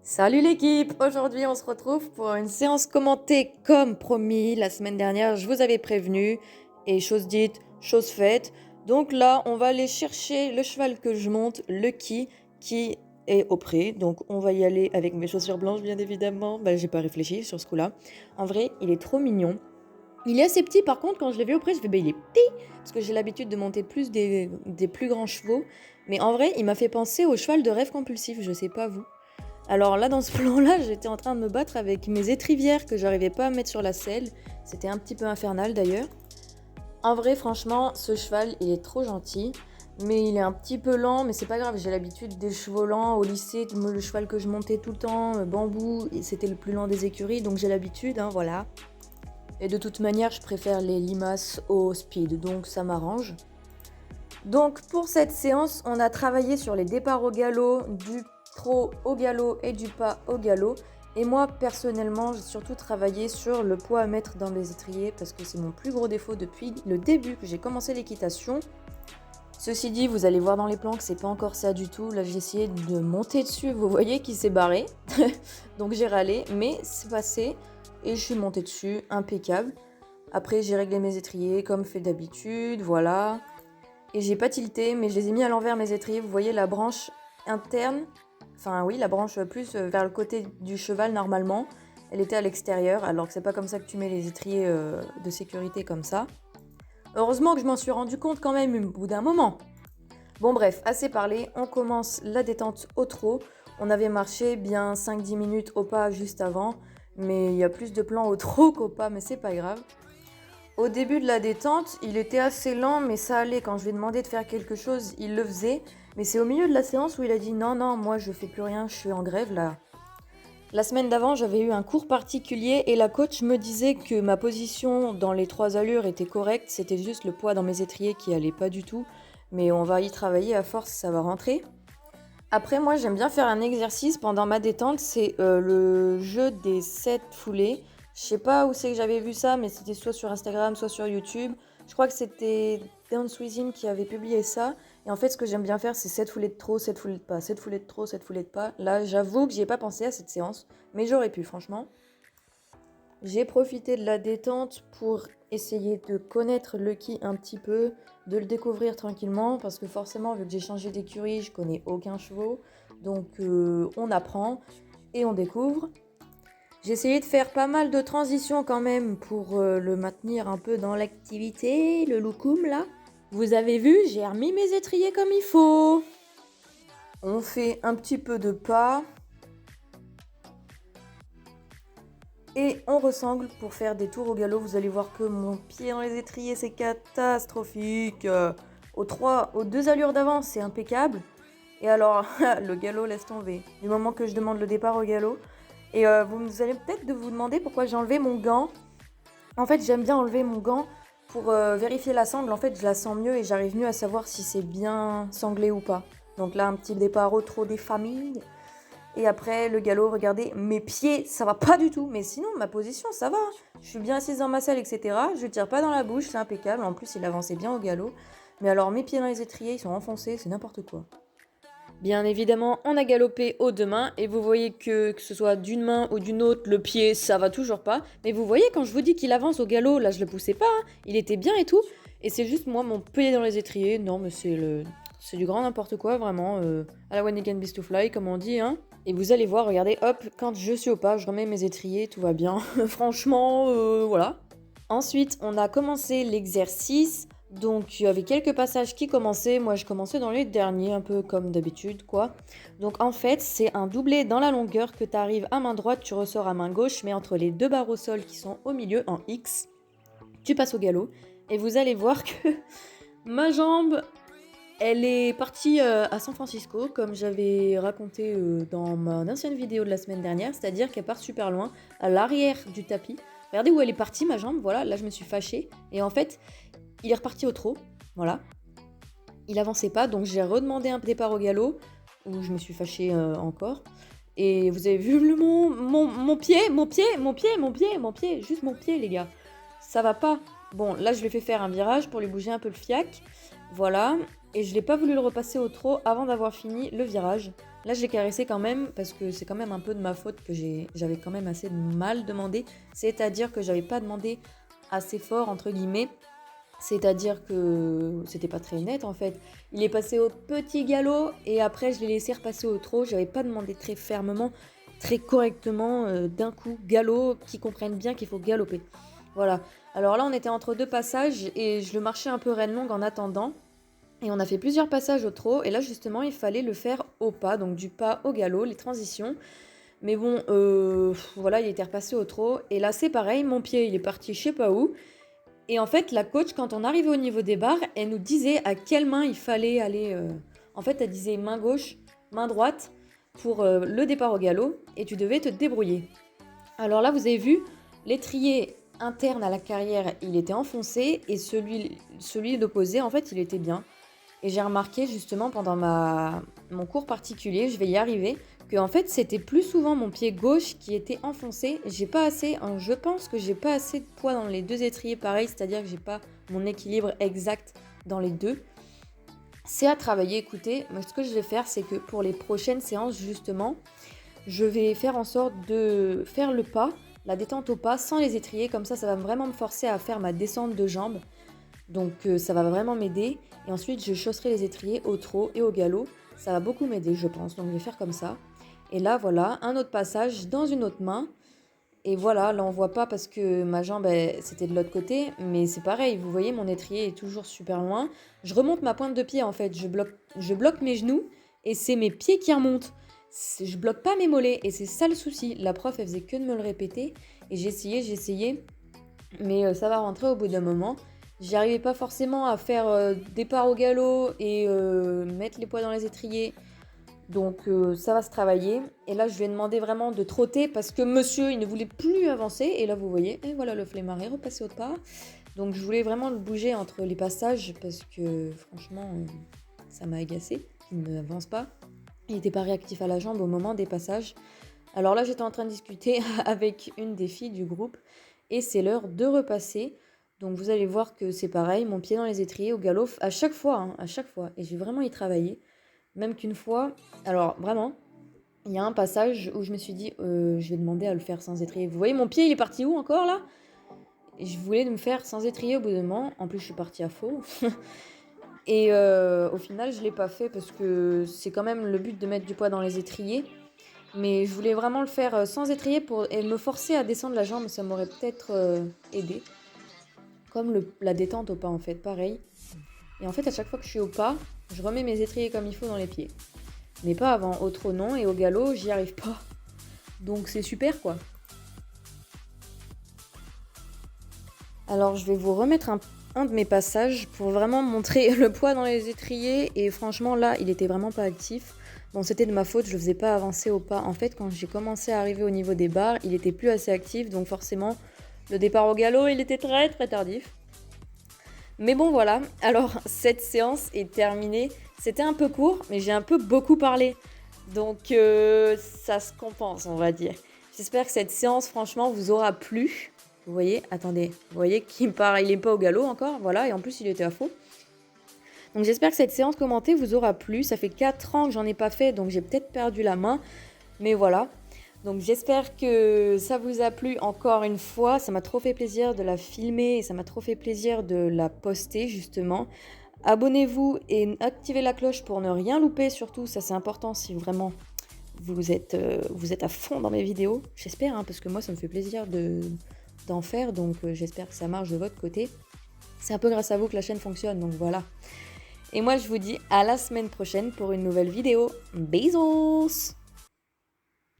Salut l'équipe! Aujourd'hui, on se retrouve pour une séance commentée comme promis. La semaine dernière, je vous avais prévenu. Et chose dite, chose faite. Donc là, on va aller chercher le cheval que je monte, Lucky, qui est au pré. Donc on va y aller avec mes chaussures blanches, bien évidemment. J'ai pas réfléchi sur ce coup-là. En vrai, il est trop mignon. Il est assez petit, par contre, quand je l'ai vu au pré, je fais, il est petit! Parce que j'ai l'habitude de monter plus des plus grands chevaux. Mais en vrai, il m'a fait penser au cheval de rêve compulsif, je sais pas vous. Alors là, dans ce plan-là, j'étais en train de me battre avec mes étrivières que j'arrivais pas à mettre sur la selle. C'était un petit peu infernal d'ailleurs. En vrai, franchement, ce cheval, il est trop gentil. Mais il est un petit peu lent, mais c'est pas grave, j'ai l'habitude des chevaux lents. Au lycée, le cheval que je montais tout le temps, Bambou, c'était le plus lent des écuries, donc j'ai l'habitude, hein, voilà. Et de toute manière, je préfère les limaces au speed, donc ça m'arrange. Donc pour cette séance, on a travaillé sur les départs au galop, du trot au galop et du pas au galop. Et moi, personnellement, j'ai surtout travaillé sur le poids à mettre dans les étriers parce que c'est mon plus gros défaut depuis le début que j'ai commencé l'équitation. Ceci dit, vous allez voir dans les plans que c'est pas encore ça du tout. Là, j'ai essayé de monter dessus, vous voyez qu'il s'est barré. Donc j'ai râlé, mais c'est passé et je suis montée dessus, impeccable. Après, j'ai réglé mes étriers comme fait d'habitude, voilà. Et j'ai pas tilté, mais je les ai mis à l'envers mes étriers. Vous voyez la branche interne, enfin oui, la branche plus vers le côté du cheval normalement. Elle était à l'extérieur, alors que c'est pas comme ça que tu mets les étriers de sécurité comme ça. Heureusement que je m'en suis rendu compte quand même au bout d'un moment. Bon bref, assez parlé, on commence la détente au trot. On avait marché bien 5-10 minutes au pas juste avant, mais il y a plus de plans au trot qu'au pas, mais c'est pas grave. Au début de la détente, il était assez lent, mais ça allait. Quand je lui ai demandé de faire quelque chose, il le faisait. Mais c'est au milieu de la séance où il a dit non, moi je fais plus rien, je suis en grève là. La semaine d'avant, j'avais eu un cours particulier et la coach me disait que ma position dans les 3 allures était correcte. C'était juste le poids dans mes étriers qui allait pas du tout. Mais on va y travailler à force, ça va rentrer. Après, moi j'aime bien faire un exercice pendant ma détente, c'est le jeu des 7 foulées. Je sais pas où c'est que j'avais vu ça, mais c'était soit sur Instagram, soit sur YouTube. Je crois que c'était Dance With Him qui avait publié ça. Et en fait, ce que j'aime bien faire, c'est 7 foulées de trop, 7 foulées de pas, 7 foulées de trop, 7 foulées de pas. Là, j'avoue que j'y ai pas pensé à cette séance, mais j'aurais pu, franchement. J'ai profité de la détente pour essayer de connaître Lucky un petit peu, de le découvrir tranquillement, parce que forcément, vu que j'ai changé d'écurie, je connais aucun cheval. Donc on apprend et on découvre. J'ai essayé de faire pas mal de transitions quand même pour le maintenir un peu dans l'activité, le loukoum là. Vous avez vu, j'ai remis mes étriers comme il faut. On fait un petit peu de pas. Et on ressemble pour faire des tours au galop. Vous allez voir que mon pied dans les étriers, c'est catastrophique. Aux 2 allures d'avant, c'est impeccable. Et alors, le galop, laisse tomber. Du moment que je demande le départ au galop. Et vous allez peut-être vous demander pourquoi j'ai enlevé mon gant. En fait, j'aime bien enlever mon gant pour vérifier la sangle. En fait, je la sens mieux et j'arrive mieux à savoir si c'est bien sanglé ou pas. Donc là, un petit départ au trot des familles. Et après, le galop, regardez, mes pieds, ça va pas du tout. Mais sinon, ma position, ça va. Je suis bien assise dans ma selle, etc. Je tire pas dans la bouche, c'est impeccable. En plus, il avançait bien au galop. Mais alors, mes pieds dans les étriers, ils sont enfoncés, c'est n'importe quoi. Bien évidemment, on a galopé aux 2 mains. Et vous voyez que ce soit d'une main ou d'une autre, le pied, ça va toujours pas. Mais vous voyez, quand je vous dis qu'il avance au galop, là, je le poussais pas. Hein. Il était bien et tout. Et c'est juste moi, mon pied dans les étriers. Non, mais c'est du grand n'importe quoi, vraiment. À la One Again Beast to Fly, comme on dit, hein. Et vous allez voir, regardez, hop, quand je suis au pas, je remets mes étriers, tout va bien. Franchement, voilà. Ensuite, on a commencé l'exercice. Donc, il y avait quelques passages qui commençaient. Moi, je commençais dans les derniers, un peu comme d'habitude, quoi. Donc, en fait, c'est un doublé dans la longueur que tu arrives à main droite, tu ressors à main gauche, mais entre les 2 barres au sol qui sont au milieu, en X, tu passes au galop. Et vous allez voir que ma jambe, elle est partie à San Francisco, comme j'avais raconté dans mon ancienne vidéo de la semaine dernière, c'est-à-dire qu'elle part super loin, à l'arrière du tapis. Regardez où elle est partie, ma jambe, voilà, là je me suis fâchée. Et en fait, il est reparti au trot, voilà. Il avançait pas, donc j'ai redemandé un départ au galop, où je me suis fâchée encore. Et vous avez vu mon pied, juste mon pied, les gars. Ça va pas. Bon, là je lui ai fait faire un virage pour lui bouger un peu le fiac, voilà. et je n'ai pas voulu le repasser au trot avant d'avoir fini le virage. Là, je l'ai caressé quand même parce que c'est quand même un peu de ma faute que j'avais quand même assez mal demandé. C'est-à-dire que j'avais pas demandé assez fort, entre guillemets. C'est-à-dire que c'était pas très net en fait. Il est passé au petit galop et après je l'ai laissé repasser au trot. J'avais pas demandé très fermement, très correctement, d'un coup, galop, qu'ils comprennent bien qu'il faut galoper. Voilà. Alors là, on était entre deux passages et je le marchais un peu reine longue en attendant. Et on a fait plusieurs passages au trot. Et là, justement, il fallait le faire au pas, donc du pas au galop, les transitions. Mais bon, voilà, il était repassé au trot. Et là, c'est pareil, mon pied, il est parti je sais pas où. Et en fait, la coach, quand on arrivait au niveau des barres, elle nous disait à quelle main il fallait aller. En fait, elle disait main gauche, main droite pour le départ au galop. Et tu devais te débrouiller. Alors là, vous avez vu, l'étrier interne à la carrière, il était enfoncé. Et celui d'opposé, en fait, il était bien. Et j'ai remarqué justement pendant mon cours particulier, je vais y arriver, que en fait c'était plus souvent mon pied gauche qui était enfoncé. Je pense que j'ai pas assez de poids dans les deux étriers pareil, c'est-à-dire que j'ai pas mon équilibre exact dans les deux. C'est à travailler, écoutez, moi ce que je vais faire c'est que pour les prochaines séances justement, je vais faire en sorte de faire le pas, la détente au pas sans les étriers, comme ça va vraiment me forcer à faire ma descente de jambes. Donc ça va vraiment m'aider. Et ensuite, je chausserai les étriers au trot et au galop. Ça va beaucoup m'aider, je pense. Donc je vais faire comme ça. Et là, voilà, un autre passage dans une autre main. Et voilà, là on voit pas parce que ma jambe, c'était de l'autre côté. Mais c'est pareil, vous voyez, mon étrier est toujours super loin. Je remonte ma pointe de pied en fait. Je bloque mes genoux et c'est mes pieds qui remontent. Je bloque pas mes mollets et c'est ça le souci. La prof, elle faisait que de me le répéter. Et j'ai essayé. Mais ça va rentrer au bout d'un moment. J'y arrivais pas forcément à faire départ au galop et mettre les poids dans les étriers. Donc ça va se travailler. Et là, je lui ai demandé vraiment de trotter parce que monsieur, il ne voulait plus avancer. Et là, vous voyez, et voilà le flemmard est repassé au pas. Donc je voulais vraiment le bouger entre les passages parce que franchement, ça m'a agacé. Il n'avance pas. Il n'était pas réactif à la jambe au moment des passages. Alors là, j'étais en train de discuter avec une des filles du groupe. Et c'est l'heure de repasser. Donc vous allez voir que c'est pareil, mon pied dans les étriers au galop, à chaque fois, hein, à chaque fois. Et j'ai vraiment y travaillé. Même qu'une fois, alors vraiment, il y a un passage où je me suis dit, je vais demander à le faire sans étrier. Vous voyez, mon pied, il est parti où encore là? Et je voulais me faire sans étrier au bout d'un moment. En plus, je suis partie à faux. Et au final, je ne l'ai pas fait parce que c'est quand même le but de mettre du poids dans les étriers. Mais je voulais vraiment le faire sans étrier et me forcer à descendre la jambe. Ça m'aurait peut-être aidé. Comme la détente au pas en fait, pareil. Et en fait, à chaque fois que je suis au pas, je remets mes étriers comme il faut dans les pieds. Mais pas avant, au trot non, et au galop, j'y arrive pas. Donc c'est super quoi. Alors je vais vous remettre un de mes passages pour vraiment montrer le poids dans les étriers. Et franchement là, il était vraiment pas actif. Bon, c'était de ma faute, je le faisais pas avancer au pas. En fait, quand j'ai commencé à arriver au niveau des barres, il était plus assez actif. Donc forcément, le départ au galop, il était très très tardif. Mais bon voilà, alors cette séance est terminée. C'était un peu court, mais j'ai un peu beaucoup parlé. Donc ça se compense, on va dire. J'espère que cette séance, franchement, vous aura plu. Vous voyez, attendez, vous voyez qu'il part, il n'est pas au galop encore, voilà, et en plus il était à faux. Donc j'espère que cette séance commentée vous aura plu. Ça fait 4 ans que j'en ai pas fait, donc j'ai peut-être perdu la main. Mais voilà. Donc j'espère que ça vous a plu encore une fois. Ça m'a trop fait plaisir de la filmer et ça m'a trop fait plaisir de la poster justement. Abonnez-vous et activez la cloche pour ne rien louper. Surtout, ça c'est important si vraiment vous êtes à fond dans mes vidéos. J'espère, hein, parce que moi ça me fait plaisir d'en faire. Donc j'espère que ça marche de votre côté. C'est un peu grâce à vous que la chaîne fonctionne, donc voilà. Et moi je vous dis à la semaine prochaine pour une nouvelle vidéo. Bisous!